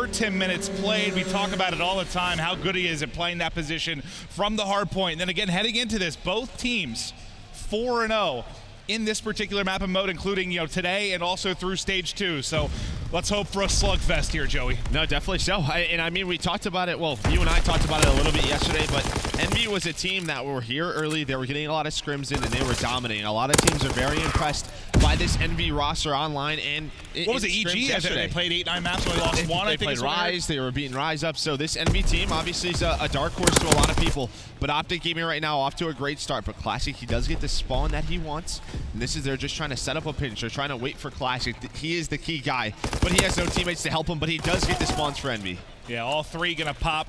10 minutes played. We talk about it all the time, how good he is at playing that position from the hard point. And then again, heading into this, both teams 4-0 in this particular map and mode, including today and also through stage 2. So let's hope for a slugfest here, Joey. No, definitely so. I mean, we talked about it. Well, you and I talked about it a little bit yesterday, but EnVy was a team that were here early. They were getting a lot of scrims in, and they were dominating. A lot of teams are very impressed by this EnVy roster online. And what was it, EG? Yesterday? They played 8-9 maps, only lost one. They played Rise. They were beating Rise up. So this EnVy team obviously is a dark horse to a lot of people. But OpTic Gaming right now off to a great start. But Classic, he does get the spawn that he wants. And this is, they're just trying to set up a pinch. They're trying to wait for Classic. He is the key guy, but he has no teammates to help him. But he does get the spawns for EnVy. Yeah, all three gonna pop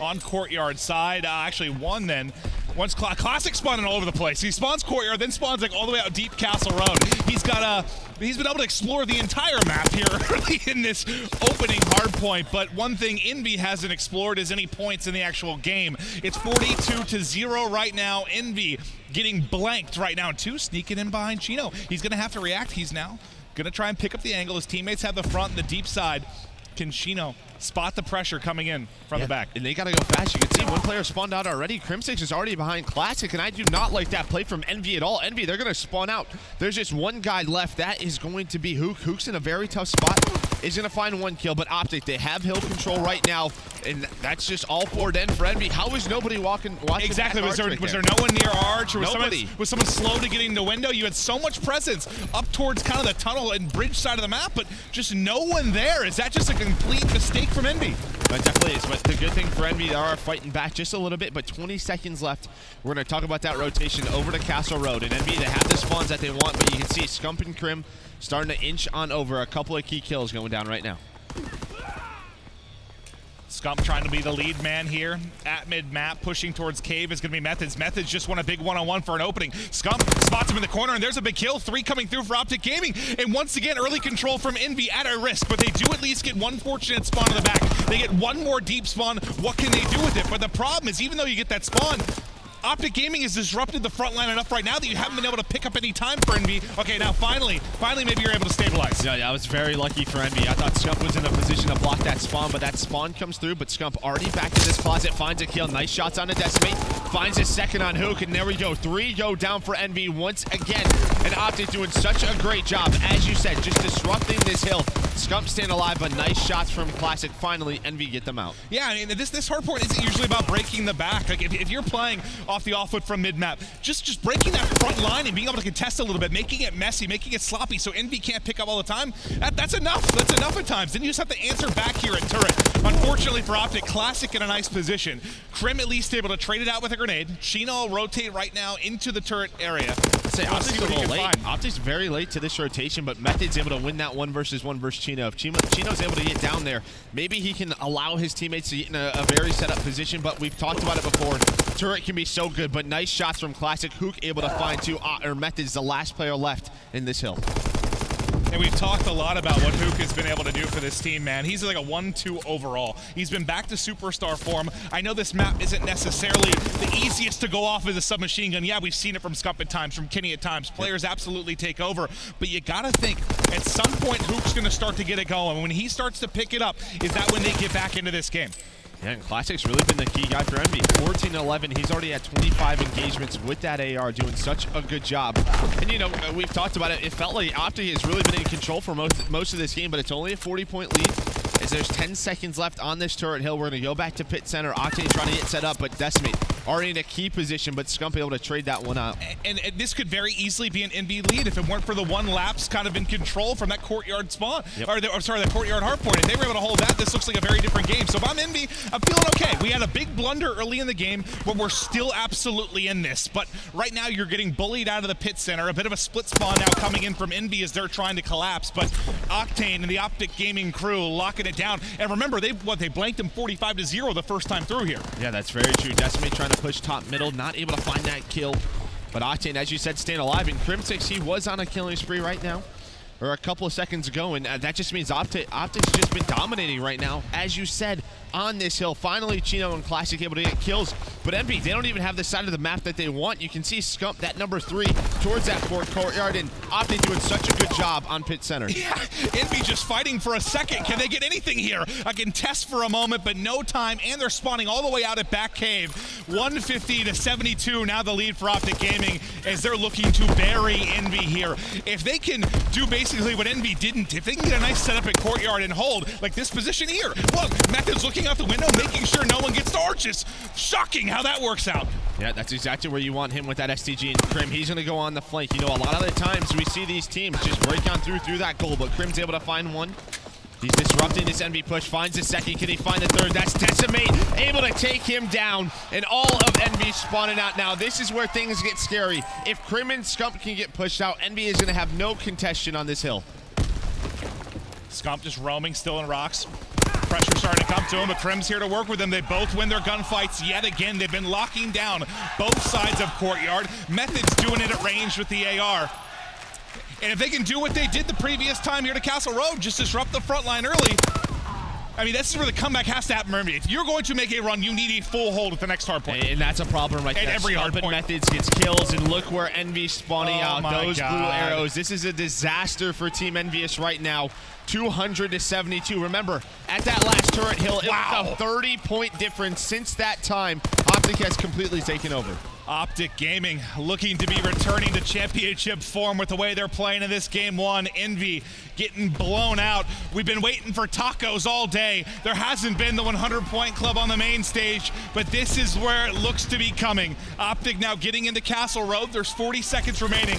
on courtyard side. Actually, one then. Once Classic spawning all over the place. He spawns courtyard, then spawns like all the way out deep Castle Road. He's been able to explore the entire map here early in this opening hard point. But one thing EnVy hasn't explored is any points in the actual game. It's 42-0 right now. EnVy getting blanked right now. 2 sneaking in behind Chino. He's gonna have to react. He's now gonna try and pick up the angle. His teammates have the front and the deep side. Can Chino spot the pressure coming in from the back? And they got to go fast. You can see one player spawned out already. Crimsix is already behind Classic, and I do not like that play from EnVy at all. EnVy, they're going to spawn out. There's just one guy left. That is going to be Hook. Hook's in a very tough spot. Is going to find 1 kill, but OpTic, they have hill control right now, and that's just all forward end for EnVy. How is nobody watching exactly? Was there no one near Arch? Or was someone slow to getting the window? You had so much presence up towards kind of the tunnel and bridge side of the map, but just no one there. Is that just a complete mistake from EnVy? That definitely is, but the good thing for EnVy, they are fighting back just a little bit, but 20 seconds left. We're going to talk about that rotation over to Castle Road. And EnVy, they have the spawns that they want, but you can see Scump and Crim starting to inch on over. A couple of key kills going down right now. Scump trying to be the lead man here at mid-map, pushing towards Cave is going to be Methods. Methods just won a big one-on-one for an opening. Scump spots him in the corner, and there's a big kill. 3 coming through for OpTic Gaming. And once again, early control from EnVy at a risk, but they do at least get 1 fortunate spawn in the back. They get 1 more deep spawn. What can they do with it? But the problem is, even though you get that spawn, OpTic Gaming has disrupted the front line enough right now that you haven't been able to pick up any time for EnVy. Okay, now finally maybe you're able to stabilize. Yeah, I was very lucky for EnVy. I thought Scump was in a position to block that spawn, but that spawn comes through, but Scump already back in this closet, finds a kill. Nice shots on the Decimate, finds his second on Hook, and there we go. 3 go down for EnVy once again. And OpTic doing such a great job, as you said, just disrupting this hill. Scump staying alive, but nice shots from Classic. Finally, EnVy get them out. Yeah, I mean, this hard point isn't usually about breaking the back. Like, if you're playing off the off-foot from mid-map, just breaking that front line and being able to contest a little bit, making it messy, making it sloppy so EnVy can't pick up all the time, that's enough. That's enough at times. Then you just have to answer back here at turret. Unfortunately for OpTic, Classic in a nice position. Crim at least able to trade it out with a grenade. Chino will rotate right now into the turret area. Say OpTic's a little late. OpTic's very late to this rotation, but Method's able to win that 1 versus 1 versus Chino. If Chino's able to get down there, maybe he can allow his teammates to get in a very set up position, but we've talked about it before. Turret can be so good, but nice shots from Classic. Hook able to find 2, or Method's the last player left in this hill. And we've talked a lot about what Hook has been able to do for this team, man. He's like a 1-2 overall. He's been back to superstar form. I know this map isn't necessarily the easiest to go off as a submachine gun. Yeah, we've seen it from Scump at times, from Kenny at times. Players absolutely take over. But you gotta think, at some point, Hook's gonna start to get it going. When he starts to pick it up, is that when they get back into this game? Yeah, and Classic's really been the key guy for EnVy. 14-11, he's already at 25 engagements with that AR, doing such a good job. And you know, we've talked about it. It felt like OpTic has really been in control for most of this game, but it's only a 40-point lead. As there's 10 seconds left on this turret hill, we're going to go back to pit center. Octane trying to get set up, but Decimate already in a key position, but Scump able to trade that one out. And this could very easily be an EnVy lead if it weren't for the 1 lapse kind of in control from that courtyard spawn. Yep. That courtyard hard point. If they were able to hold that, this looks like a very different game. So if I'm EnVy, I'm feeling okay. We had a big blunder early in the game, but we're still absolutely in this. But right now, you're getting bullied out of the pit center. A bit of a split spawn now coming in from EnVy as they're trying to collapse. But Octane and the OpTic Gaming crew locking it down. And remember, they blanked them 45-0 the first time through here. Yeah, that's very true. Decimate trying to push top middle, not able to find that kill. But Octane, as you said, staying alive. And Crimsix, he was on a killing spree right now. or a couple of seconds ago, and that just means OpTic's just been dominating right now, as you said, on this hill. Finally, Chino and Classic able to get kills, but Envy, they don't even have the side of the map that they want. You can see Scump, that number 3, towards that fourth courtyard, and OpTic doing such a good job on pit center. Yeah, Envy just fighting for a second. Can they get anything here? I can test for a moment, but no time, and they're spawning all the way out at back cave. 150 to 72, now the lead for OpTic Gaming, as they're looking to bury Envy here. If they can do basically what Envy didn't, if they can get a nice setup at courtyard and hold, like this position here. Look, Method's looking out the window, making sure no one gets to arches. Shocking how that works out. Yeah, that's exactly where you want him with that STG. And Krim, he's going to go on the flank. You know, a lot of the times we see these teams just break on through that goal, but Krim's able to find one. He's disrupting this Envy push, finds the second. Can he find the third? That's Decimate, able to take him down. And all of Envy spawning out now. This is where things get scary. If Krim and Scump can get pushed out, Envy is going to have no contention on this hill. Scump just roaming, still in rocks. Pressure starting to come to him, but Krim's here to work with them. They both win their gunfights yet again. They've been locking down both sides of courtyard. Method's doing it at range with the AR. And if they can do what they did the previous time here to Castle Road, just disrupt the front line early, I mean, this is where the comeback has to happen for Envy. If you're going to make a run, you need a full hold at the next hard point. And that's a problem right there. Every hard point. Methods gets kills, and look where Envy's spawning out. Those God. blue arrows. This is a disaster for Team EnVyUs right now. 200 to 72. Remember, at that last turret hill, it was a 30-point difference. Since that time, OpTic has completely taken over. OpTic Gaming looking to be returning to championship form with the way they're playing in this game one. Envy getting blown out. We've been waiting for tacos all day. There hasn't been the 100-point club on the main stage, but this is where it looks to be coming. OpTic now getting into Castle Road. There's 40 seconds remaining.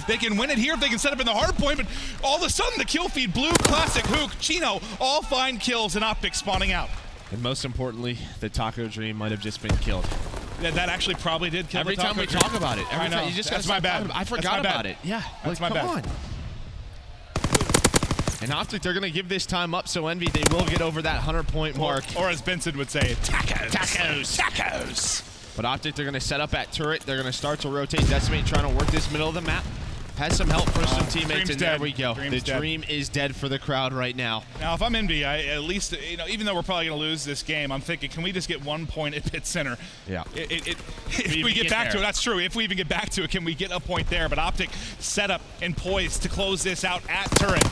They can win it here if they can set up in the hard point, but all of a sudden the kill feed, Blue, Classic, Hook, Chino, all find kills, and OpTic spawning out. And most importantly, the Taco Dream might have just been killed. Yeah, that actually probably did kill every the time we Dream. talk about it. Every time you just That's my bad. I forgot about it. Yeah, that's like, my bad. Come on. And OpTic, they're going to give this time up, so Envy, they will get over that 100-point mark. Or as Benson would say, tacos. Tacos. Tacos. But OpTic, they're going to set up at turret. They're going to start to rotate. Decimate trying to work this middle of the map. Has some help from some teammates, and there we go. The dream is dead for the crowd right now. Now, if I'm Envy, at least, you know, even though we're probably going to lose this game, I'm thinking, can we just get 1 point at pit center? Yeah. If we get back to it, that's true. If we even get back to it, can we get a point there? But OpTic set up and poised to close this out at turret.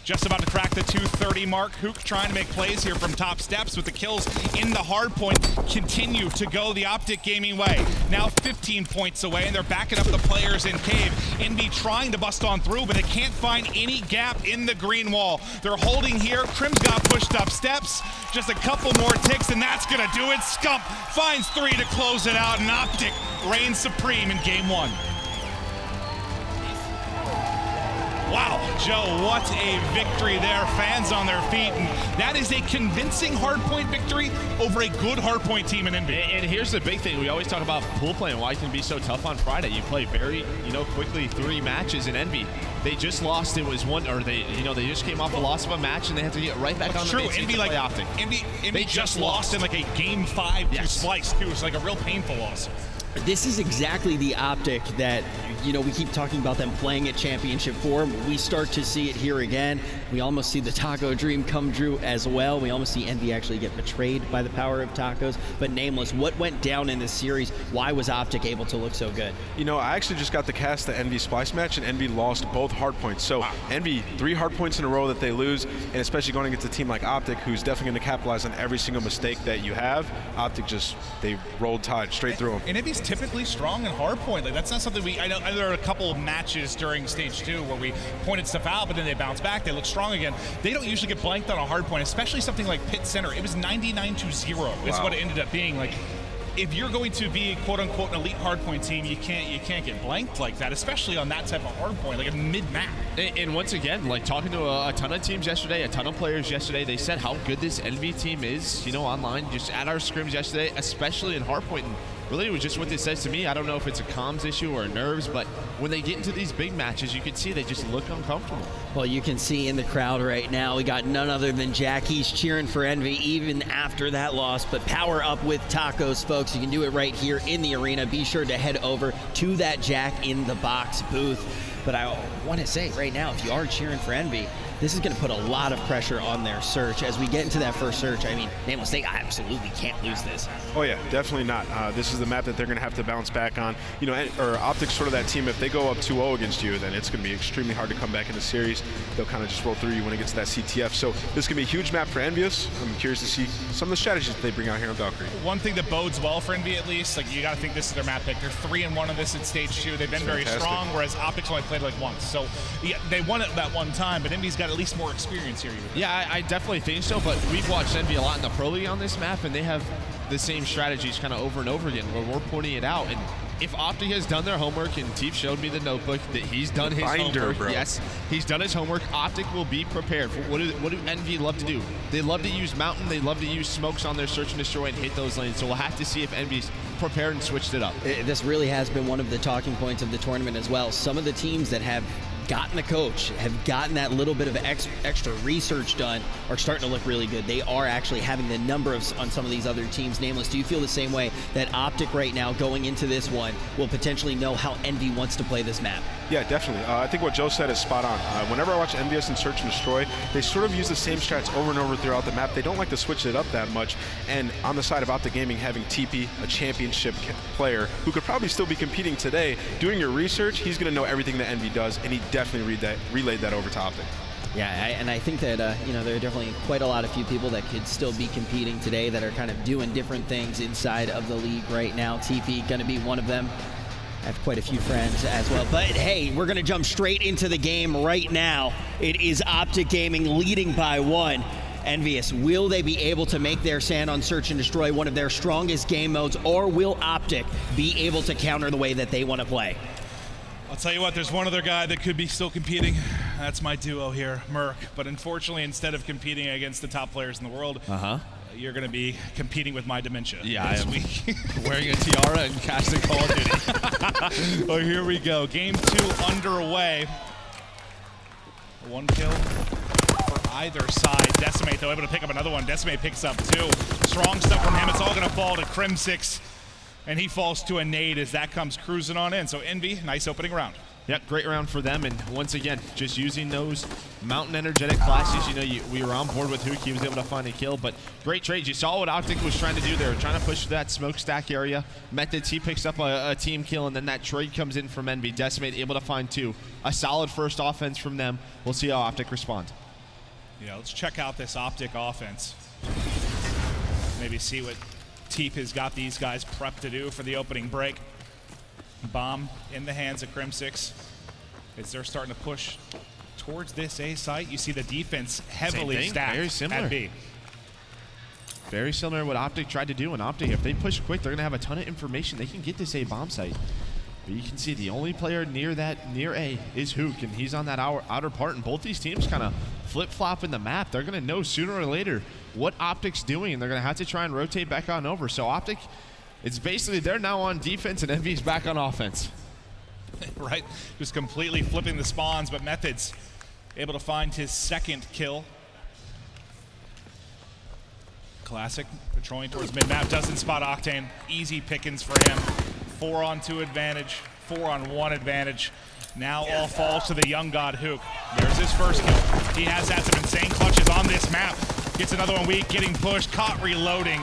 Just about to crack the 230 mark. Hook trying to make plays here from top steps with the kills in the hard point. Continue to go the OpTic Gaming way. Now 15 points away, and they're backing up the players in cave. Envy trying to bust on through, but they can't find any gap in the green wall. They're holding here. Krim's got pushed up steps. Just a couple more ticks, and that's going to do it. Scump finds 3 to close it out, and OpTic reigns supreme in game one. Wow, Joe, what a victory there. Fans on their feet. And that is a convincing hardpoint victory over a good hardpoint team in Envy. And here's the big thing. We always talk about pool play and why it can be so tough on Friday. You play very, quickly 3 matches in Envy. They just lost. It was one, or they just came off a loss of a match, and they had to get right back on the main stage to play OpTic. Envy just lost in like a game 5 to Splice, too. It's like a real painful loss. This is exactly the OpTic that, we keep talking about them playing at championship form. We start to see it here again. We almost see the Taco Dream come true as well. We almost see Envy actually get betrayed by the power of tacos. But Nameless, what went down in this series? Why was OpTic able to look so good? I actually just got to cast the Envy Splice match, and Envy lost both hardpoints. So Envy, 3 hardpoints in a row that they lose, and especially going against a team like OpTic, who's definitely going to capitalize on every single mistake that you have. OpTic they rolled tide straight through them. And Envy's typically strong in hardpoint. Like, that's not something I know there are a couple of matches during stage 2 where we pointed stuff out, but then they bounce back, they look strong again. They don't usually get blanked on a hardpoint, especially something like pit center. It was 99-0 is what it ended up being. Like, if you're going to be quote-unquote an elite hardpoint team, you can't get blanked like that, especially on that type of hardpoint, like a mid-map. And once again, like talking to a ton of teams yesterday, a ton of players yesterday, they said how good this Envy team is, online, just at our scrims yesterday, especially in hardpoint. And really, it was just what this says to me. I don't know if it's a comms issue or nerves, but when they get into these big matches, you can see they just look uncomfortable. Well, you can see in the crowd right now, we got none other than Jack. He's cheering for Envy even after that loss, but power up with tacos, folks. You can do it right here in the arena. Be sure to head over to that Jack in the Box booth. But I want to say right now, if you are cheering for Envy, this is going to put a lot of pressure on their search. As we get into that first search, I mean, Nameless, they absolutely can't lose this. Oh yeah, definitely not. This is the map that they're going to have to bounce back on. You know, or OpTic's sort of that team. If they go up 2-0 against you, then it's going to be extremely hard to come back in the series. They'll kind of just roll through you when it gets to that CTF. So this is going to be a huge map for EnVyUs. I'm curious to see some of the strategies that they bring out here on Valkyrie. One thing that bodes well for Envy, at least, like you got to think this is their map pick. They're 3-1 on this in stage 2. They've been very strong, whereas OpTic's only played like once. So yeah, they won it that one time, but Envy's got at least more experience here. Yeah, I definitely think so, but we've watched Envy a lot in the Pro League on this map, and they have the same strategies kind of over and over again where we're pointing it out. And if OpTic has done their homework, and Teef showed me the notebook that he's done his homework. Bro. Yes, he's done his homework. OpTic will be prepared. For what do Envy love to do? They love to use Mountain. They love to use smokes on their search and destroy and hit those lanes. So we'll have to see if Envy's prepared and switched it up. This really has been one of the talking points of the tournament as well. Some of the teams that have gotten a coach, have gotten that little bit of extra research done, are starting to look really good. They are actually having the number on some of these other teams. Nameless, do you feel the same way that OpTic right now going into this one will potentially know how Envy wants to play this map? Yeah, definitely. I think what Joe said is spot on. Whenever I watch EnVyUs and Search and Destroy, they sort of use the same strats over and over throughout the map. They don't like to switch it up that much. And on the side of OpTic Gaming, having TP, a championship player who could probably still be competing today, doing your research, he's going to know everything that Envy does, and he definitely relayed that over to OpTic. Yeah, and I think that you know, there are definitely quite a lot of few people that could still be competing today that are kind of doing different things inside of the league right now. TP going to be one of them. I have quite a few friends as well. But hey, we're going to jump straight into the game right now. It is OpTic Gaming leading by 1. EnVyUs, will they be able to make their stand on Search and Destroy one of their strongest game modes, or will OpTic be able to counter the way that they want to play? I'll tell you what, there's one other guy that could be still competing. That's my duo here, Merc. But unfortunately, instead of competing against the top players in the world, you're going to be competing with my dementia this week. Wearing a tiara and casting Call of Duty. Oh, here we go. Game 2 underway. 1 kill for either side. Decimate, though, able to pick up another one. Decimate picks up 2. Strong stuff from him. It's all going to fall to Crim6. And he falls to a nade as that comes cruising on in. So Envy, nice opening round. Yep, great round for them. And once again, just using those Mountain energetic classes. You know, we were on board with Hook. He was able to find a kill, but great trades. You saw what OpTic was trying to do. They were trying to push that smokestack area. Methods, he picks up a team kill, and then that trade comes in from Envy. Decimate able to find 2. A solid first offense from them. We'll see how OpTic respond. Yeah, let's check out this OpTic offense. Maybe see what Teep has got these guys prepped to do for the opening break. Bomb in the hands of Crim6 as they're starting to push towards this A site. You see the defense heavily stacked very similar. at B. Very similar to what OpTic tried to do. And OpTic, if they push quick, they're going to have a ton of information. They can get this A bomb site. But you can see the only player near A is Hook, and he's on that outer part. And both these teams kind of flip-flopping the map. They're going to know sooner or later what OpTic's doing, and they're going to have to try and rotate back on over. So OpTic, it's basically they're now on defense, and Envy's back on offense. Right, just completely flipping the spawns, but Methods able to find his 2nd kill. Classic, patrolling towards mid-map, doesn't spot Octane. Easy pickings for him. 4-on-2 advantage, 4-on-1 advantage. Now all falls to the young god Hook. There's his first kill. He has had some insane clutches on this map. Gets another one weak, getting pushed, caught reloading,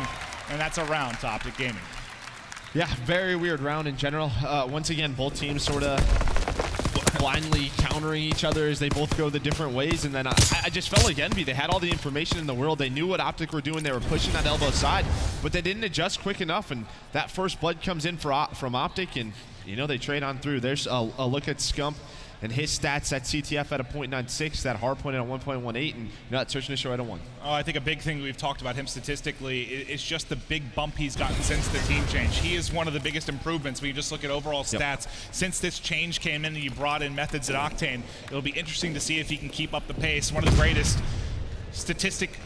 and that's a round to OpTic Gaming. Yeah, very weird round in general. Once again, both teams sort of blindly countering each other as they both go the different ways. And then I just felt like Envy, they had all the information in the world. They knew what OpTic were doing. They were pushing that elbow side, but they didn't adjust quick enough. And that first blood comes in from OpTic, and you know, they trade on through. There's a look at Scump and his stats at CTF at a .96, that hard point at a 1.18, and you know, that Search and Destroy at a 1. Oh, I think a big thing we've talked about him statistically is just the big bump he's gotten since the team change. He is one of the biggest improvements when you just look at overall stats. Since this change came in and you brought in Methods at Octane, it'll be interesting to see if he can keep up the pace. One of the greatest statistic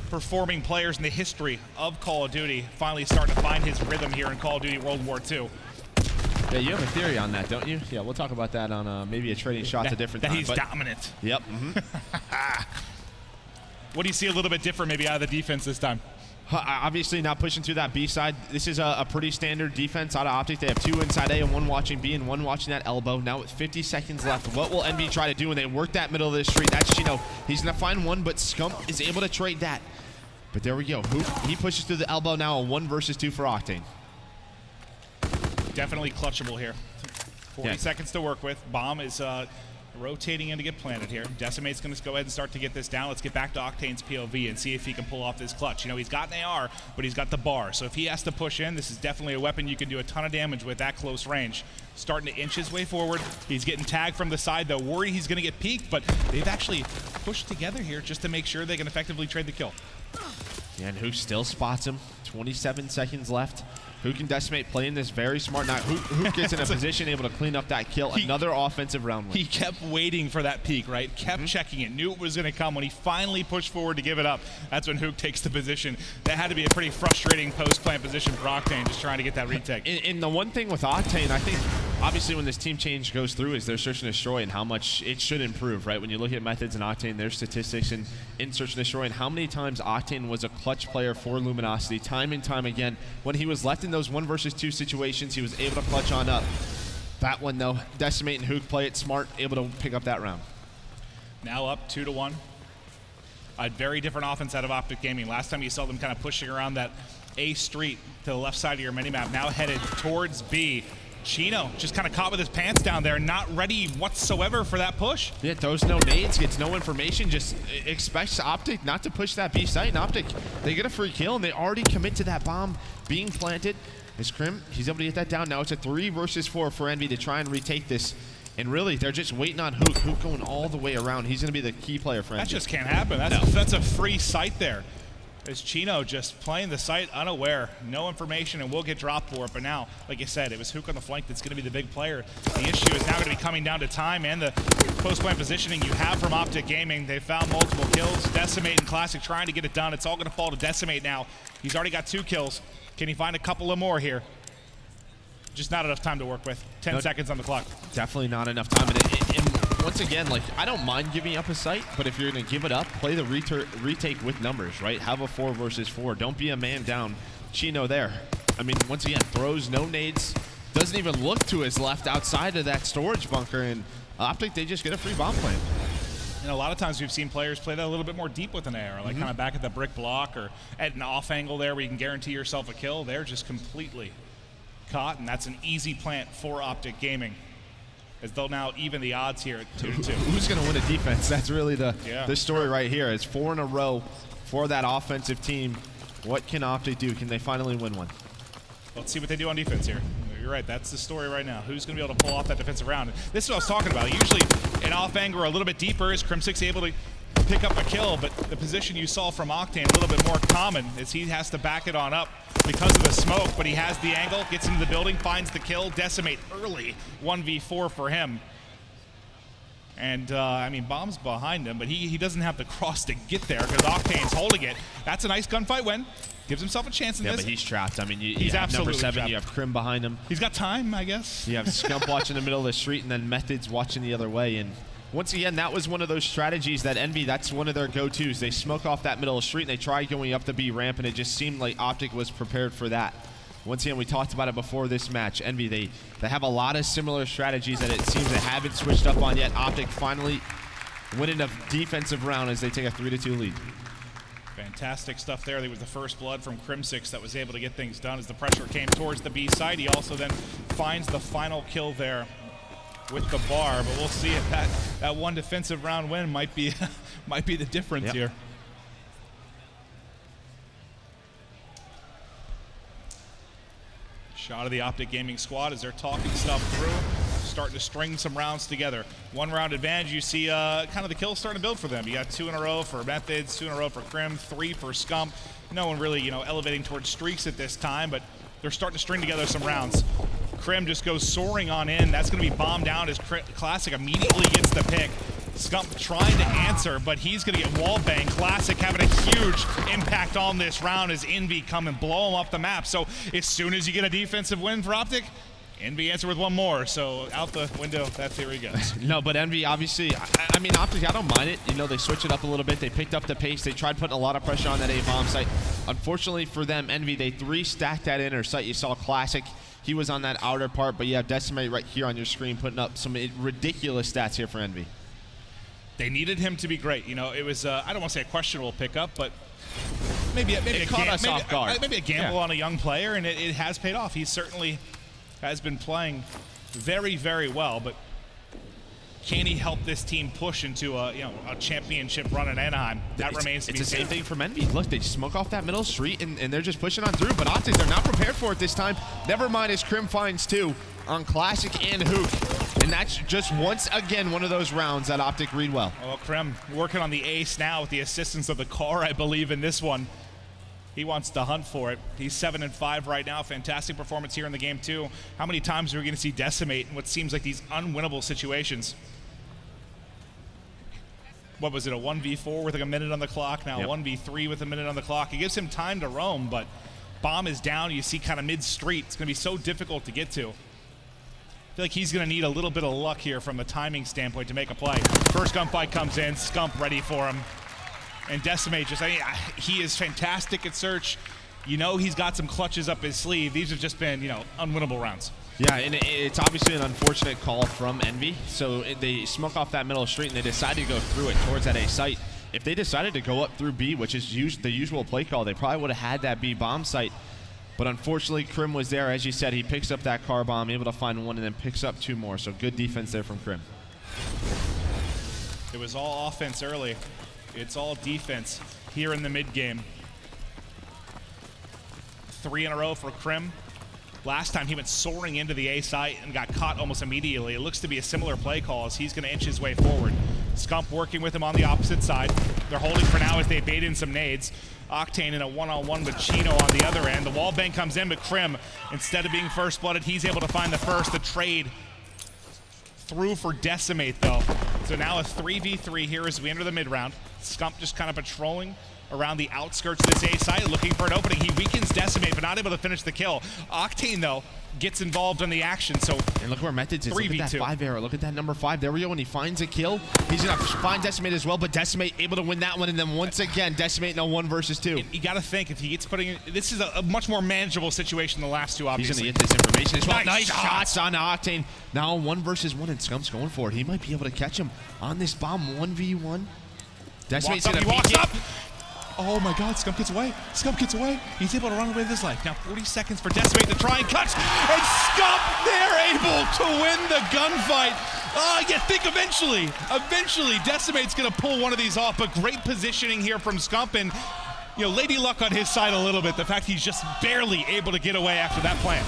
performing players in the history of Call of Duty, finally starting to find his rhythm here in Call of Duty World War II. Yeah, you have a theory on that, don't you? Yeah, we'll talk about that on maybe a trading shots a different time. That he's dominant. Yep. What do you see a little bit different maybe out of the defense this time? Obviously not pushing through that B side. This is a pretty standard defense out of OpTic. They have 2 inside A and 1 watching B and 1 watching that elbow. Now with 50 seconds left, what will EnVy try to do when they work that middle of the street? That's Chino. He's going to find one, but Scump is able to trade that. But there we go. He pushes through the elbow now, a 1 versus 2 for Octane. Definitely clutchable here. 40 seconds to work with. Bomb is rotating in to get planted here. Decimate's going to go ahead and start to get this down. Let's get back to Octane's POV and see if he can pull off this clutch. You know, he's got an AR, but he's got the bar. So if he has to push in, this is definitely a weapon you can do a ton of damage with that close range. Starting to inch his way forward. He's getting tagged from the side, though. Worry he's going to get peeked, but they've actually pushed together here just to make sure they can effectively trade the kill. Yeah, and Hook still spots him. 27 seconds left. Hook and Decimate playing this very smart. Now, Hook gets in a position able to clean up that kill. Another offensive round win. He kept waiting for that peek, right? Kept checking it. Knew it was going to come. When he finally pushed forward to give it up, that's when Hook takes the position. That had to be a pretty frustrating post-plant position for Octane, just trying to get that retake. And the one thing with Octane, I think, obviously when this team change goes through is their search and destroy and how much it should improve, right? When you look at methods in Octane, their statistics in search and destroy, and how many times Octane was a clutch player for Luminosity, time and time again. When he was left in those 1 versus 2 situations, he was able to clutch on up. That one, though, Decimate and Hook play it smart, able to pick up that round. Now up 2-1. A very different offense out of OpTic Gaming. Last time you saw them kind of pushing around that A street to the left side of your minimap. Now headed towards B. Chino just kind of caught with his pants down there, not ready whatsoever for that push. Yeah, throws no nades, gets no information, just expects OpTic not to push that B site. And OpTic, they get a free kill, and they already commit to that bomb being planted. As Crim, he's able to get that down. Now it's a 3 versus 4 for EnVy to try and retake this. And really, they're just waiting on Hook. Hook going all the way around. He's going to be the key player for EnVy. That just can't happen. That's a free site there. As Chino just playing the site unaware. No information, and will get dropped for it. But now, like you said, it was Hook on the flank that's going to be the big player. The issue is now going to be coming down to time and the post-plant positioning you have from OpTic Gaming. They found multiple kills. Decimate and Classic trying to get it done. It's all going to fall to Decimate now. He's already got 2 kills. Can he find a couple of more here? Just not enough time to work with. 10 seconds on the clock. Definitely not enough time. And once again, like, I don't mind giving up a site, but if you're going to give it up, play the retake with numbers, right? Have a 4 versus 4. Don't be a man down. Chino there. I mean, once again, throws no nades. Doesn't even look to his left outside of that storage bunker. And OpTic, they just get a free bomb plant. And a lot of times we've seen players play that a little bit more deep with an AR, like kind of back at the brick block or at an off angle there where you can guarantee yourself a kill. They're just completely caught, and that's an easy plant for OpTic Gaming, as they'll now even the odds here at 2-2. Who's going to win a defense? That's really the story right here. It's 4 in a row for that offensive team. What can OpTic do? Can they finally win one? Let's see what they do on defense here. You're right, that's the story right now. Who's going to be able to pull off that defensive round? This is what I was talking about. Usually an off angle or a little bit deeper is Crim6 able to pick up a kill, but the position you saw from Octane a little bit more common is he has to back it on up because of the smoke, but he has the angle, gets into the building, finds the kill. Decimate early, 1v4 for him. And, I mean, Bomb's behind him, but he doesn't have the cross to get there because Octane's holding it. That's a nice gunfight win. Gives himself a chance in this. Yeah, but he's trapped. I mean, he's have absolutely number 7, trapped. you have Crim behind him. He's got time, I guess. You have Scump watching the middle of the street, and then Methods watching the other way. And once again, that was one of those strategies that EnVy, that's one of their go-tos. They smoke off that middle of the street, and they try going up the B ramp, and it just seemed like OpTic was prepared for that. Once again, we talked about it before this match. EnVy, they have a lot of similar strategies that it seems they haven't switched up on yet. OpTic finally winning a defensive round as they take a 3-2 lead. Fantastic stuff there. There was the first blood from Crim6 that was able to get things done as the pressure came towards the B side. He also then finds the final kill there with the bar, but we'll see if that one defensive round win might be the difference here. Shot of the OpTic Gaming squad as they're talking stuff through, starting to string some rounds together. 1 round advantage, you see kind of the kills starting to build for them. You got 2 in a row for Methods, 2 in a row for Crim, 3 for Scump. No one really, elevating towards streaks at this time, but they're starting to string together some rounds. Crim just goes soaring on in. That's going to be bombed down as Classic immediately gets the pick. Scump trying to answer, but he's going to get wall bang. Classic having a huge impact on this round as EnVy come and blow him off the map. So as soon as you get a defensive win for OpTic, EnVy answered with one more, so out the window that theory goes. No, but EnVy, obviously, I mean, OpTic, I don't mind it. You know, they switch it up a little bit. They picked up the pace. They tried putting a lot of pressure on that A-bomb site. Unfortunately for them, EnVy, they 3-stacked that inner site. You saw Classic. He was on that outer part, but you have Decimate right here on your screen putting up some ridiculous stats here for EnVy. They needed him to be great. You know, it was, I don't want to say a questionable pickup, but maybe a gamble on a young player, and it has paid off. He certainly has been playing very, very well, but can he help this team push into a championship run in Anaheim? That remains to be seen. It's the same thing from EnVy. Look, they just smoke off that middle street, and they're just pushing on through, but OpTic, they're not prepared for it this time. Never mind as Crim finds 2 on Classic and Hook. And that's just once again one of those rounds that OpTic read well. Well, Crim working on the ace now with the assistance of the car, I believe, in this one. He wants to hunt for it. He's 7-5 right now. Fantastic performance here in the game, too. How many times are we going to see Decimate in what seems like these unwinnable situations? What was it, a 1v4 with like a minute on the clock? Now 1v3 with a minute on the clock. It gives him time to roam, but bomb is down. You see kind of mid-street. It's going to be so difficult to get to. I feel like he's going to need a little bit of luck here from a timing standpoint to make a play. First gunfight comes in. Scump ready for him. And Decimate just, he is fantastic at search. You know he's got some clutches up his sleeve. These have just been, unwinnable rounds. Yeah, and it's obviously an unfortunate call from EnVy. So they smoke off that middle street, and they decide to go through it towards that A site. If they decided to go up through B, which is the usual play call, they probably would have had that B bomb site. But unfortunately, Crim was there. As you said, he picks up that car bomb, able to find 1, and then picks up 2 more. So good defense there from Crim. It was all offense early. It's all defense here in the mid-game. 3 in a row for Crim. Last time he went soaring into the A site and got caught almost immediately. It looks to be a similar play call as he's going to inch his way forward. Scump working with him on the opposite side. They're holding for now as they bait in some nades. Octane in a one-on-one with Chino on the other end. The wall bang comes in, but Crim, instead of being first-blooded, he's able to find the first. The trade through for Decimate, though. So now a 3v3 here as we enter the mid-round. Scump just kind of patrolling around the outskirts of this A site, looking for an opening. He weakens Decimate, but not able to finish the kill. Octane, though, gets involved in the action, so and look where Methods is. Look at that 5 arrow. Look at that number 5. There we go. When he finds a kill, he's going to find Decimate as well, but Decimate able to win that one, and then once again, Decimate in a 1 versus 2. You got to think, if he gets putting in, this is a much more manageable situation than the last 2, obviously. He's going to get this information as well. Nice shots on Octane. Now 1 versus 1, and Scump's going for it. He might be able to catch him on this bomb 1v1. Decimate's going to walks up. Oh my God, Scump gets away. Scump gets away. He's able to run away with his life. Now 40 seconds for Decimate to try and catch. And Scump, they're able to win the gunfight. You think eventually Decimate's going to pull one of these off, but great positioning here from Scump, and Lady Luck on his side a little bit. The fact he's just barely able to get away after that plant.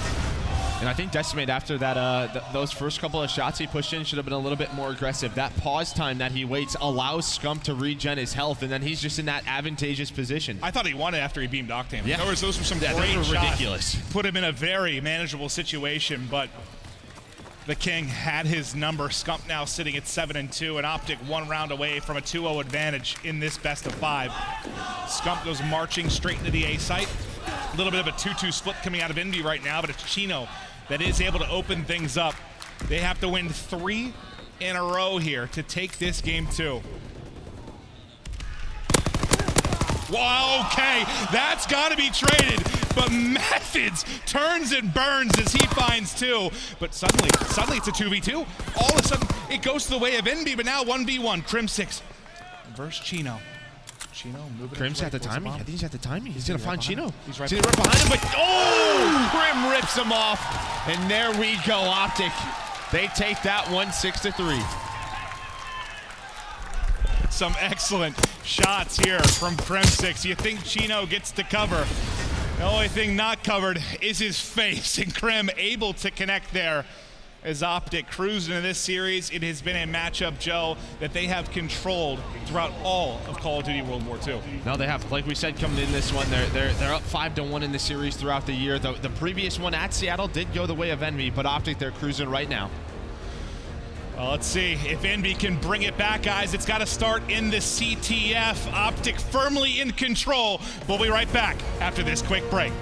And I think Decimate, after that, those first couple of shots he pushed in, should have been a little bit more aggressive. That pause time that he waits allows Scump to regen his health, and then he's just in that advantageous position. I thought he won it after he beamed Octane. Yeah. Those were some great shots. Ridiculous. Put him in a very manageable situation, but the King had his number. Scump now sitting at 7-2, and OpTic 1 round away from a 2-0 advantage in this best of 5. Scump goes marching straight into the A site. A little bit of a 2-2 split coming out of EnVy right now, but it's Chino that is able to open things up. They have to win 3 in a row here to take this game 2. Wow, okay, that's got to be traded, but Methods turns and burns as he finds 2. But suddenly it's a 2v2. All of a sudden, it goes to the way of EnVy, but now 1v1. Crim 6 versus Chino. Chino moving. Crim's at the timing. I think he's at the timing. He's going to find Chino. He's right behind him, but Crim rips him off. And there we go, OpTic. They take that one 6-3. Some excellent shots here from Crim 6. You think Chino gets to cover. The only thing not covered is his face, and Crim able to connect there. As OpTic cruised into this series, it has been a matchup, Joe, that they have controlled throughout all of Call of Duty World War II. No, they have. Like we said, coming in this one, they're up 5-1 in the series throughout the year. The previous one at Seattle did go the way of EnVy, but OpTic, they're cruising right now. Well, let's see if EnVy can bring it back, guys. It's got to start in the CTF. OpTic firmly in control. We'll be right back after this quick break.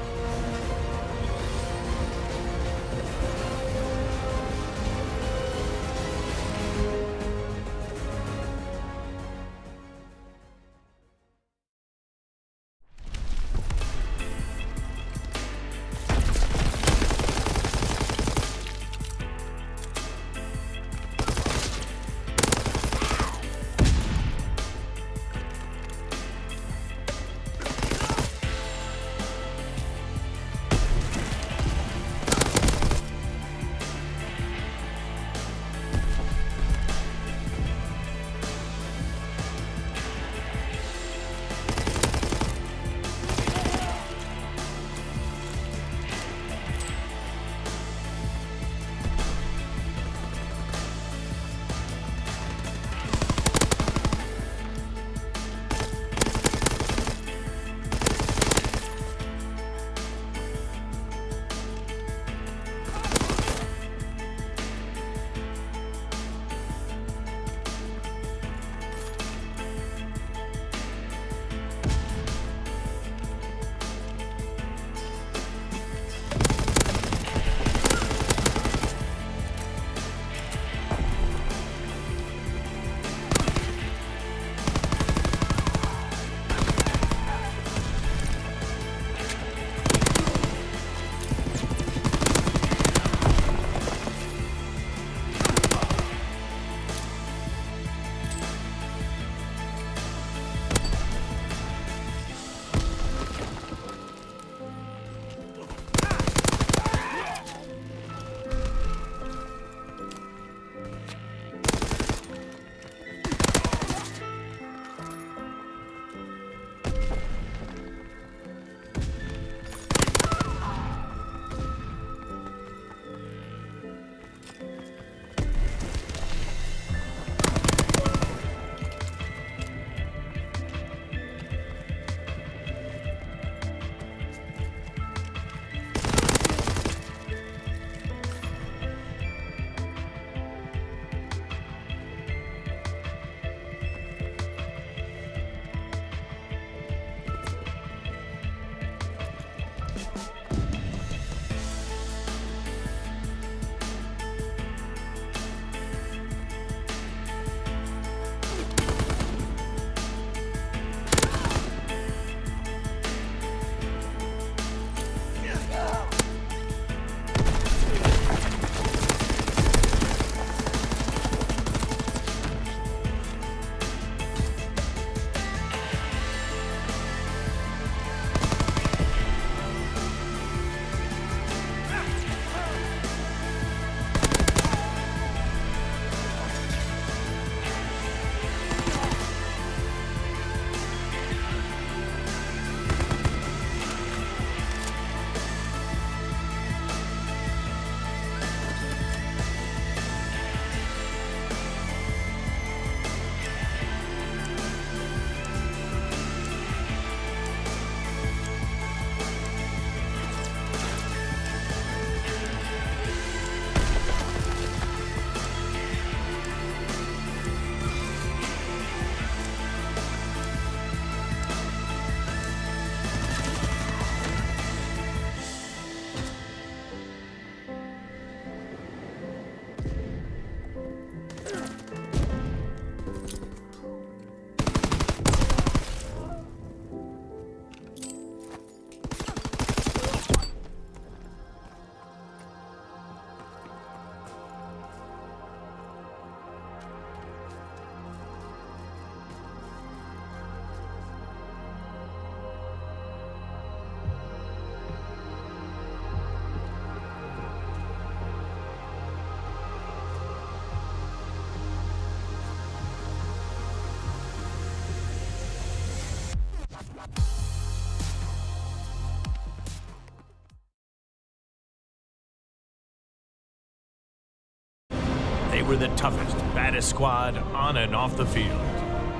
They were the toughest, baddest squad on and off the field.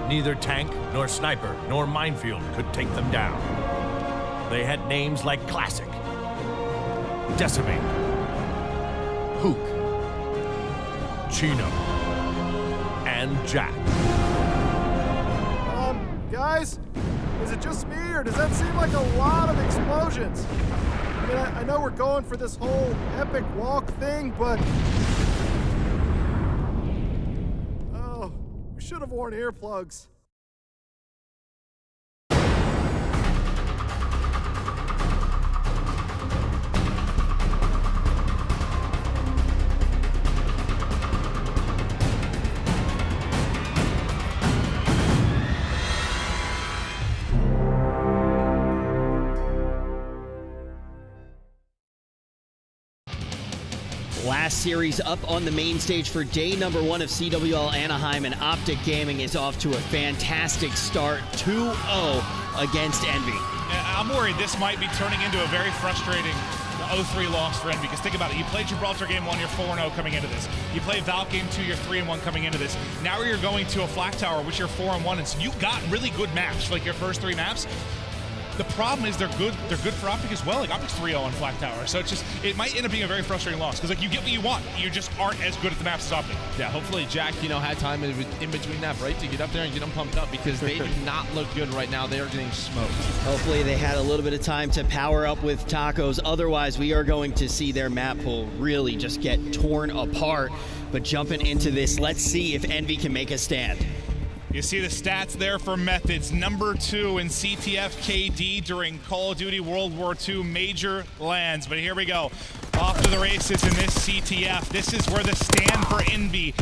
Neither tank, nor sniper, nor minefield could take them down. They had names like Classic, Decimate, Hook, Chino, and Jack. Guys, is it just me, or does that seem like a lot of explosions? I mean, I know we're going for this whole epic walk thing, but... Oh, we should have worn earplugs. Last series up on the main stage for day number 1 of CWL Anaheim, and OpTic Gaming is off to a fantastic start, 2-0 against EnVy. Yeah, I'm worried this might be turning into a very frustrating 0-3 loss for EnVy, because think about it. You played Gibraltar game 1, you're 4-0 coming into this. You play Valve game 2, you're 3-1 coming into this. Now you're going to a Flak Tower, which you're 4-1, and so you got really good maps, like your first 3 maps. The problem is they're good for OpTic as well. Like OpTic's 3-0 on Flak Tower, so it might end up being a very frustrating loss, because like you get what you want, you just aren't as good at the maps as OpTic. Yeah, hopefully Jack, had time in between that break to get up there and get them pumped up, because they do not look good right now. They are getting smoked. Hopefully they had a little bit of time to power up with tacos. Otherwise, we are going to see their map pool really just get torn apart. But jumping into this, let's see if EnVy can make a stand. You see the stats there for Methods, number 2 in CTF KD during Call of Duty World War II major lands. But here we go, off to the races in this CTF. This is where the stand for EnVy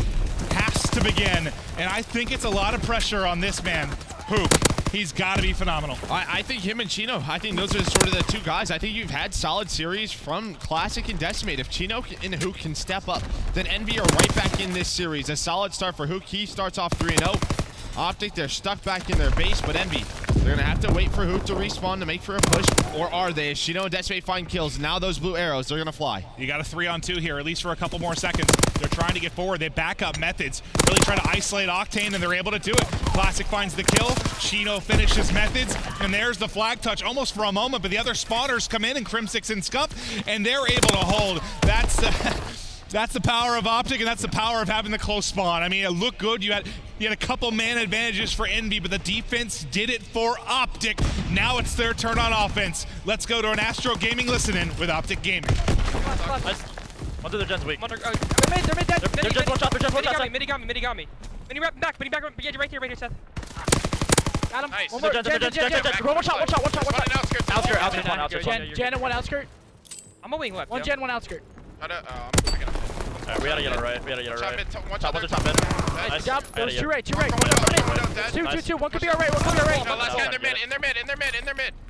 has to begin. And I think it's a lot of pressure on this man, Hook. He's got to be phenomenal. I think him and Chino, I think those are sort of the 2 guys. I think you've had solid series from Classic and Decimate. If Chino and Hook can step up, then EnVy are right back in this series. A solid start for Hook. He starts off 3-0. OpTic, they're stuck back in their base, but EnVy, they're going to have to wait for Hoot to respawn to make for a push, or are they? As Chino and Decimate find kills, now those blue arrows, they're going to fly. You got a 3-on-2 here, at least for a couple more seconds. They're trying to get forward. They back up Methods, really try to isolate Octane, and they're able to do it. Classic finds the kill. Chino finishes Methods, and there's the flag touch almost for a moment, but the other spawners come in Crimsix and Scump, and they're able to hold. That's the power of OpTic, and that's the power of having the close spawn. I mean, it looked good. You had a couple man advantages for EnVy, but the defense did it for OpTic. Now it's their turn on offense. Let's go to an Astro Gaming listen-in with OpTic Gaming. One through their gen's weak. They're mid dead. They're just one shot, they're just one shot. Midi got me. Midi wrap back, right here, Seth. Got him. Nice. One more. Gen. One shot. Outskirt. Gen and one outskirt. I'm a wing left. One gen, one outskirt. We gotta get it right. Watch out, top mid. Nice job. There's 2 right. Two. One could be our right. Last guy in their mid.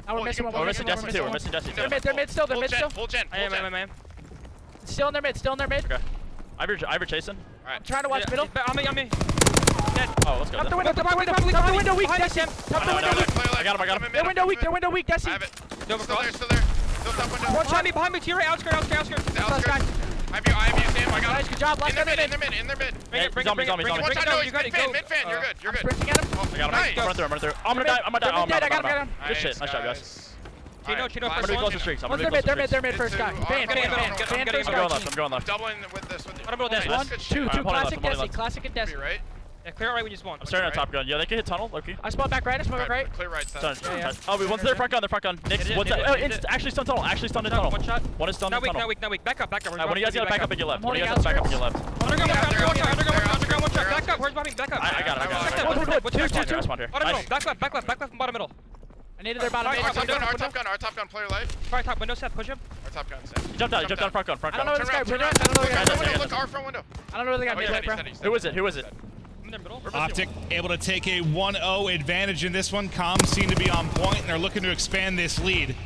Now we're missing one. We're missing Jesse too. They're mid still. Full gen. I am. Still in their mid. Okay. Ivor chasing. I'm trying to watch middle. On me. Dead. Oh, let's go. Up the window weak. That's him. Top the window weak. I got him. They're window weak. That's him. Still there. Still top window. One behind me. To your right. Outskirt. I have you, Sam. I got him. Nice, good job. Last in their mid. Bring it. Watch out, no, he's mid-fan. You're good. Sprinting at him. I got him. Nice. I'm running through. I'm gonna die. Oh, I'm dead. not. I got him. Good shit. Nice job, guys. Chino, I'm gonna be close to streaks. They're mid first guy. Fan first guy. I'm going left. Doubling with this. One, two, classic Desi, classic and Desi. Right? Yeah, clear right when you spawn. I'm starting on top gun. Yeah, they can hit tunnel, low key. I spawn back right, Clear right side. Yeah. Oh, one's their front gun. Nick's one's it's actually stunned tunnel. One shot. One is stunned tunnel. Now weak. Back up. One of you guys gotta back up and get left. Underground one shot. Back up. Where's Bobby? Back up. I got it. Back left, bottom middle. I needed their bottom. Our top gun, player life. Fire top window, Seth, push him. Our top gun, Sam. You jumped out front gun. I don't know where this guy. Look, our front window. I don't know where the guy mid, bro. Who is it? I'm in the middle. OpTic able to take a 1-0 advantage in this one. Comms seem to be on point, and they're looking to expand this lead.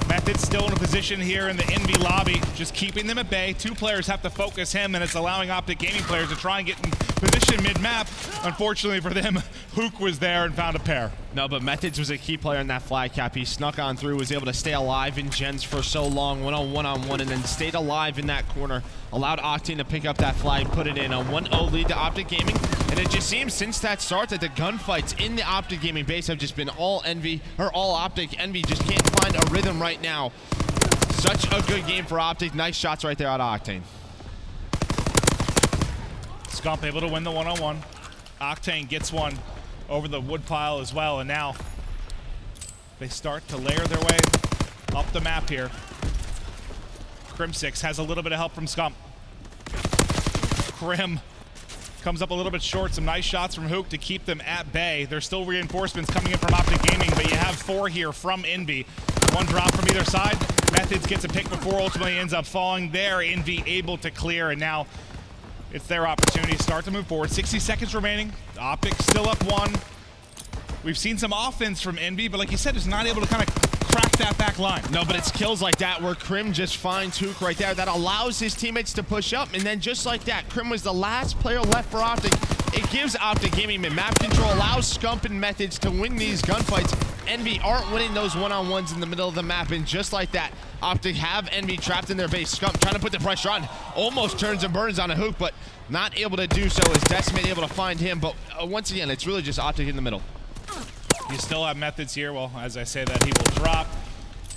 Method's still in a position here in the EnVy lobby, just keeping them at bay. 2 players have to focus him, and it's allowing OpTic Gaming players to try and get in position mid-map. unfortunately for them, Hook was there and found a pair. No, but Methods was a key player in that flag cap. He snuck on through, was able to stay alive in gens for so long, went on one-on-one, and then stayed alive in that corner. Allowed Octane to pick up that flag, put it in. A 1-0 lead to OpTic Gaming. And it just seems since that start that the gunfights in the OpTic Gaming base have just been all Envy, or all OpTic. Envy just can't find a rhythm right now. Such a good game for OpTic. Nice shots right there out of Octane. Scump able to win the one-on-one. Octane gets one over the wood pile as well, and now they start to layer their way up the map here. Crim6 has a little bit of help from Scump. Crim comes up a little bit short. Some nice shots from Hook to keep them at bay. There's still reinforcements coming in from OpTic Gaming, but you have 4 here from Envy. One drop from either side. Methods gets a pick before ultimately ends up falling there. Envy able to clear, and now it's their opportunity to start to move forward. 60 seconds remaining. OpTic still up 1. We've seen some offense from Envy, but like you said, is not able to kind of crack that back line. No, but it's kills like that where Crim just finds Hook right there. That allows his teammates to push up, and then just like that, Crim was the last player left for OpTic. It gives OpTic Gaming map control, allows Scump and Methods to win these gunfights. Envy aren't winning those one-on-ones in the middle of the map, and just like that, OpTic have Envy trapped in their base. Scump trying to put the pressure on, almost turns and burns on a Hook, but not able to do so. Is Decimate able to find him, but once again, it's really just OpTic in the middle. You still have Methods here. Well, as I say that, he will drop.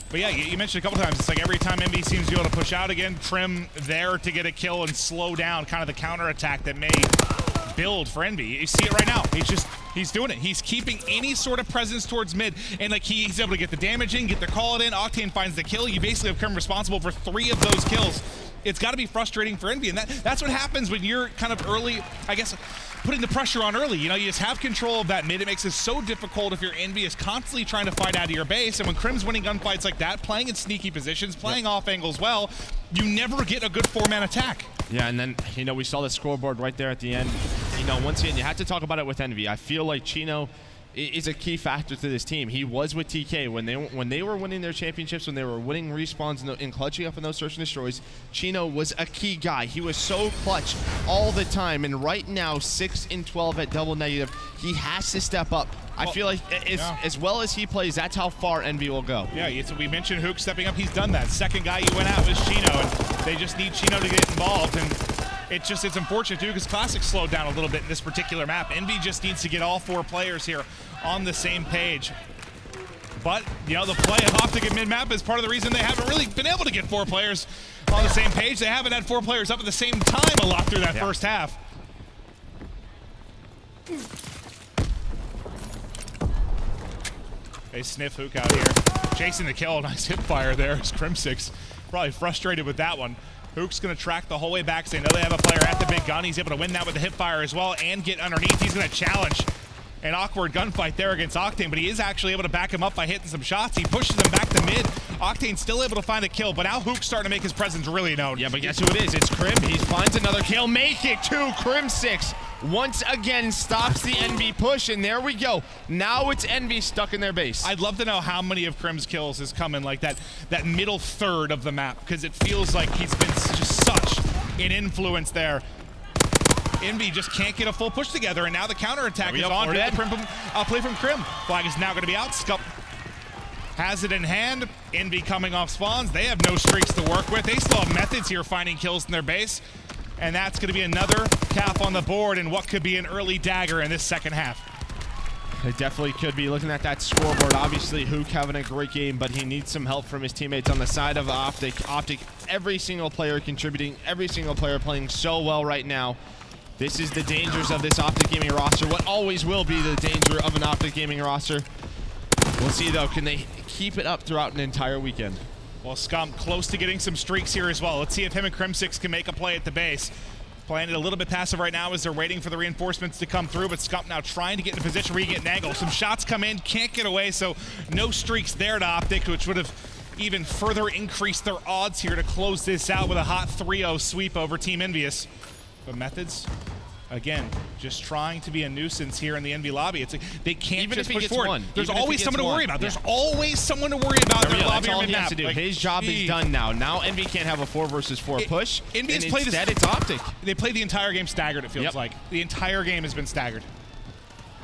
But yeah, you mentioned a couple times, it's like every time Envy seems to be able to push out again, Trim there to get a kill and slow down kind of the counterattack that may build for Envy. You see it right now. He's doing it. He's keeping any sort of presence towards mid, and like he's able to get the damage in, get the call in. Octane finds the kill. You basically have Crim responsible for 3 of those kills. It's got to be frustrating for Envy, and that's what happens when you're kind of early, I guess, putting the pressure on early. You know, you just have control of that mid. It makes it so difficult if your Envy is constantly trying to fight out of your base, and when Crim's winning gunfights like that, playing in sneaky positions, playing off angles well, you never get a good 4-man attack. Yeah, and then, you know, we saw the scoreboard right there at the end. You know, once again, you have to talk about it with Envy. I feel like Chino is a key factor to this team. He was with TK when they were winning their championships, when they were winning respawns and clutching up in those search and destroys. Chino was a key guy. He was so clutch all the time, and right now 6-12 at double negative. He has to step up. I feel like as well as he plays, that's how far Envy will go. Yeah, we mentioned Hook stepping up. He's done that. Second guy you went out was Chino, and they just need Chino to get involved. And it's unfortunate too, because Classic slowed down a little bit in this particular map. Envy just needs to get all 4 players here on the same page. But, you know, the play of OpTic at mid-map is part of the reason they haven't really been able to get 4 players on the same page. They haven't had 4 players up at the same time a lot through that first half. They sniff Hook out here. Chasing the kill. Nice hip fire there. Crim6 probably frustrated with that one. Hook's going to track the whole way back. They know they have a player at the big gun. He's able to win that with the hip fire as well and get underneath. He's going to challenge an awkward gunfight there against Octane, but he is actually able to back him up by hitting some shots. He pushes him back to mid. Octane's still able to find a kill, but now Hook's starting to make his presence really known. Yeah, but guess who it is? It's Crim. He finds another kill. Make it 2. Crim6 once again stops the Envy push, and there we go. Now it's Envy stuck in their base. I'd love to know how many of Crim's kills has come in like that middle third of the map, because it feels like he's been just such an influence there. Envy just can't get a full push together, and now the counterattack is on. Play from Crim. Flag is now going to be out. Scump has it in hand. Envy coming off spawns. They have no streaks to work with. They still have Methods here finding kills in their base. And that's going to be another cap on the board and what could be an early dagger in this second half. It definitely could be. Looking at that scoreboard, obviously Hook having a great game, but he needs some help from his teammates on the side of OpTic. OpTic, every single player contributing, every single player playing so well right now. This is the dangers of this OpTic Gaming roster. What always will be the danger of an OpTic Gaming roster. We'll see, though. Can they keep it up throughout an entire weekend? Well, Scump close to getting some streaks here as well. Let's see if him and Crim6 can make a play at the base. Playing it a little bit passive right now as they're waiting for the reinforcements to come through, but Scump now trying to get in a position where he can get an angle. Some shots come in, can't get away, so no streaks there to OpTic, which would have even further increased their odds here to close this out with a hot 3-0 sweep over Team EnVyUs. But Methods Again, just trying to be a nuisance here in the EnVy lobby. It's like they can't Even just if he push gets forward. one. There's Even if he always gets someone to one. worry about. Yeah. There's always someone to worry about in their lobby That's or all he has mid-map. to do. Like, His job is done now. Now EnVy can't have a 4 versus 4 push. EnVy has and played instead, it's OpTic. They played the entire game staggered, it feels like. The entire game has been staggered.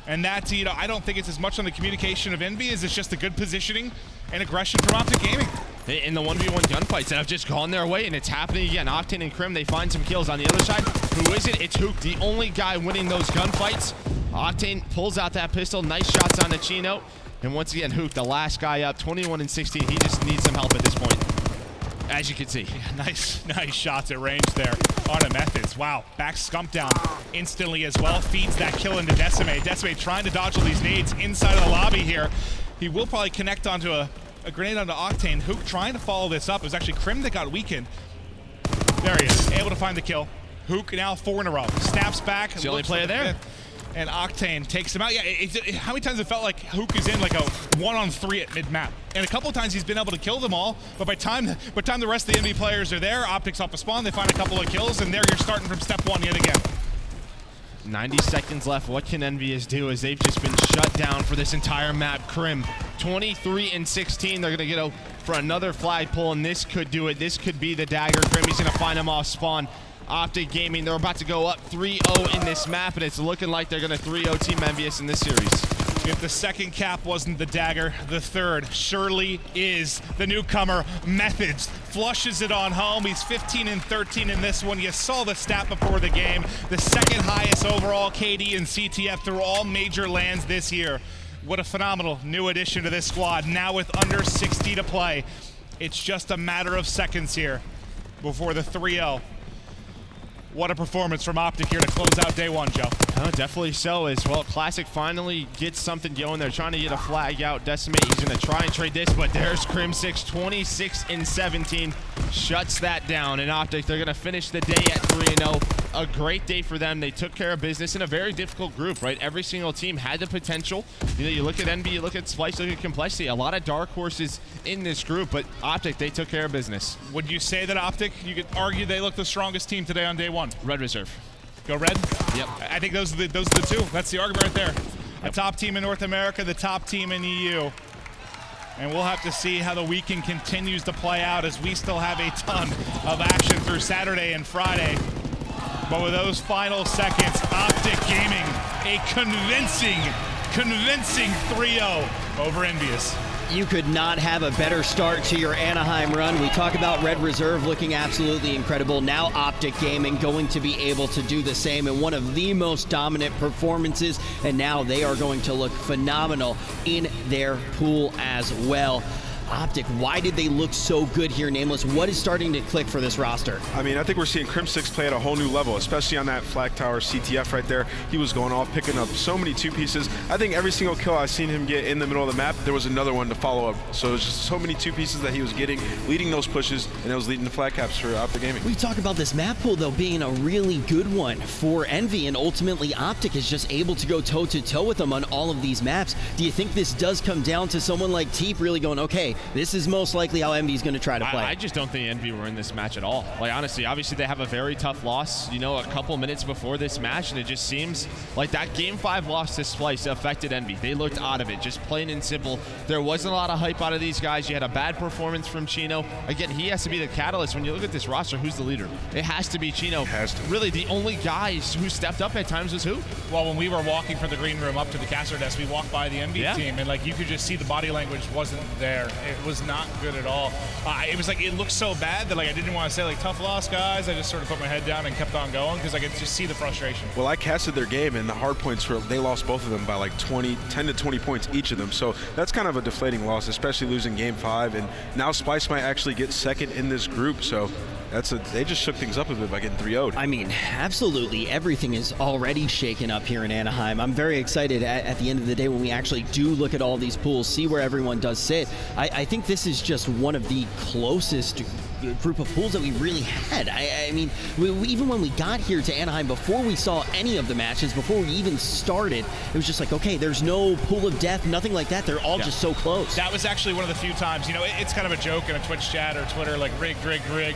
And that's, you know, I don't think it's as much on the communication of EnVy as it's just the good positioning and aggression from OpTic Gaming. In the 1v1 gunfights that have just gone their way, and it's happening again. Octane and Crim, they find some kills on the other side. Who is it? It's Hook, the only guy winning those gunfights. Octane pulls out that pistol. Nice shots on the Chino. And once again, Hook, the last guy up, 21 and 16. He just needs some help at this point, as you can see. Yeah, nice shots at range there on a Methods. Wow, back scump down instantly as well. Feeds that kill into Decimate. Decimate trying to dodge all these nades inside of the lobby here. He will probably connect onto a grenade onto Octane. Hook trying to follow this up. It was actually Crim that got weakened. There he is, able to find the kill. Hook now 4 in a row. Snaps back. It's the only player there. And Octane takes him out. Yeah, how many times it felt like Hook is in like a 1-on-3 at mid-map? And a couple of times he's been able to kill them all, but by time the rest of the EnVy players are there, OpTic's off a spawn, they find a couple of kills, and there you're starting from step 1 yet again. 90 seconds left. What can EnVyUs do as they've just been shut down for this entire map? Crim, 23 and 16. They're going to go for another flag pull, and this could do it. This could be the dagger. Crim, he's going to find him off spawn. OpTic Gaming, they're about to go up 3-0 in this map, and it's looking like they're going to 3-0 Team EnVyUs in this series. If the second cap wasn't the dagger, the third surely is. The newcomer, Methods, flushes it on home. He's 15 and 13 in this one. You saw the stat before the game. The second highest overall KD and CTF through all major lands this year. What a phenomenal new addition to this squad. Now with under 60 to play. It's just a matter of seconds here before the 3-0. What a performance from OpTic here to close out day 1, Joe. Oh, definitely so as well. Classic finally gets something going. They're trying to get a flag out. Decimate, he's going to try and trade this, but there's Crim 6, 26 and 17. Shuts that down. And OpTic, they're going to finish the day at 3-0. A great day for them. They took care of business in a very difficult group, right? Every single team had the potential. You know, you look at EnVy, you look at Splice, look at Complexity. A lot of dark horses in this group, but OpTic, they took care of business. Would you say that OpTic, you could argue they look the strongest team today on day 1? Red Reserve. Go Red? Yep. I think those are the two. That's the argument right there. The top team in North America, the top team in EU. And we'll have to see how the weekend continues to play out as we still have a ton of action through Saturday and Friday. But with those final seconds, OpTic Gaming, a convincing 3-0 over EnVyUs. You could not have a better start to your Anaheim run. We talk about Red Reserve looking absolutely incredible. Now OpTic Gaming going to be able to do the same in one of the most dominant performances, and now they are going to look phenomenal in their pool as well. OpTic, why did they look so good here, Nameless? What is starting to click for this roster? I mean, I think we're seeing Crim 6 play at a whole new level, especially on that flag tower CTF right there. He was going off, picking up so many 2-pieces. I think every single kill I've seen him get in the middle of the map, there was another one to follow up. So it was just so many 2-pieces that he was getting, leading those pushes, and it was leading to flag caps for OpTic Gaming. We talk about this map pool, though, being a really good one for EnVy, and ultimately OpTic is just able to go toe-to-toe with them on all of these maps. Do you think this does come down to someone like Teep really going, okay, this is most likely how EnVy is going to try to play? I just don't think EnVy were in this match at all. Like, honestly, obviously they have a very tough loss, you know, a couple minutes before this match, and it just seems like that Game 5 loss to Splice affected EnVy. They looked out of it, just plain and simple. There wasn't a lot of hype out of these guys. You had a bad performance from Chino. Again, he has to be the catalyst. When you look at this roster, who's the leader? It has to be Chino. Has to. Really, the only guys who stepped up at times was who? Well, when we were walking from the green room up to the caster desk, we walked by the EnVy team, and like you could just see the body language wasn't there. It was not good at all. It was like, it looked so bad that like I didn't want to say like tough loss, guys. I just sort of put my head down and kept on going because I could just see the frustration. Well, I casted their game, and the hard points were, they lost both of them by like 10 to 20 points each of them. So that's kind of a deflating loss, especially losing Game 5. And now Splice might actually get second in this group. So they just shook things up a bit by getting 3-0'd. I mean, absolutely everything is already shaken up here in Anaheim. I'm very excited at the end of the day when we actually do look at all these pools, see where everyone does sit. I think this is just one of the closest group of pools that we really had. I mean, even when we got here to Anaheim, before we saw any of the matches, before we even started, it was just like, okay, there's no pool of death, nothing like that. They're all just so close. That was actually one of the few times, you know, it's kind of a joke in a Twitch chat or Twitter, like rigged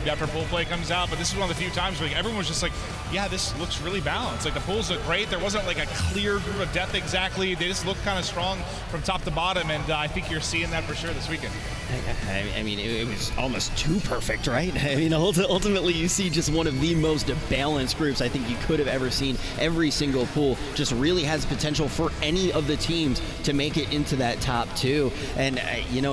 after pool pool play comes out, but this is one of the few times where like, everyone was just like, yeah, this looks really balanced. Like the pools look great. There wasn't like a clear group of death exactly. They just look kind of strong from top to bottom, and I think you're seeing that for sure this weekend. I mean, it was almost too perfect, right? I mean, ultimately, you see just one of the most balanced groups I think you could have ever seen. Every single pool just really has potential for any of the teams to make it into that top 2. And,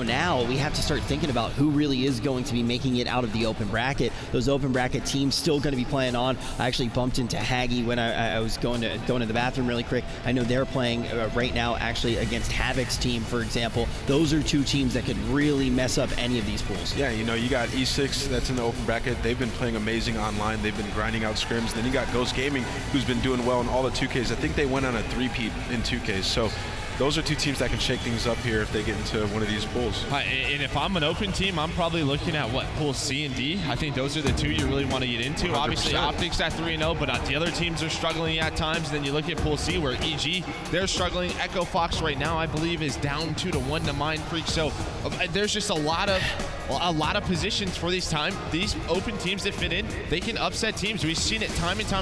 now we have to start thinking about who really is going to be making it out of the open bracket. Those open bracket teams still going to be playing on. I actually bumped into Haggy when I was going to the bathroom really quick. I know they're playing right now actually against Havoc's team, for example. Those are 2 teams that could really mess up any of these pools. Yeah, you got E6 that's in the open bracket. They've been playing amazing online. They've been grinding out scrims. Then you got Ghost Gaming, who's been doing well in all the 2Ks. I think they went on a 3-peat in 2Ks. So those are 2 teams that can shake things up here if they get into one of these pools. And if I'm an open team, I'm probably looking at pools C and D. I think those are the 2 you really want to get into. 100%. Obviously, OpTic's at 3-0, but the other teams are struggling at times. And then you look at pool C where EG, they're struggling. Echo Fox right now, I believe, is down 2-1 to Mind Freak. So there's just a lot of positions for these open teams that fit in. They can upset teams. We've seen it time and time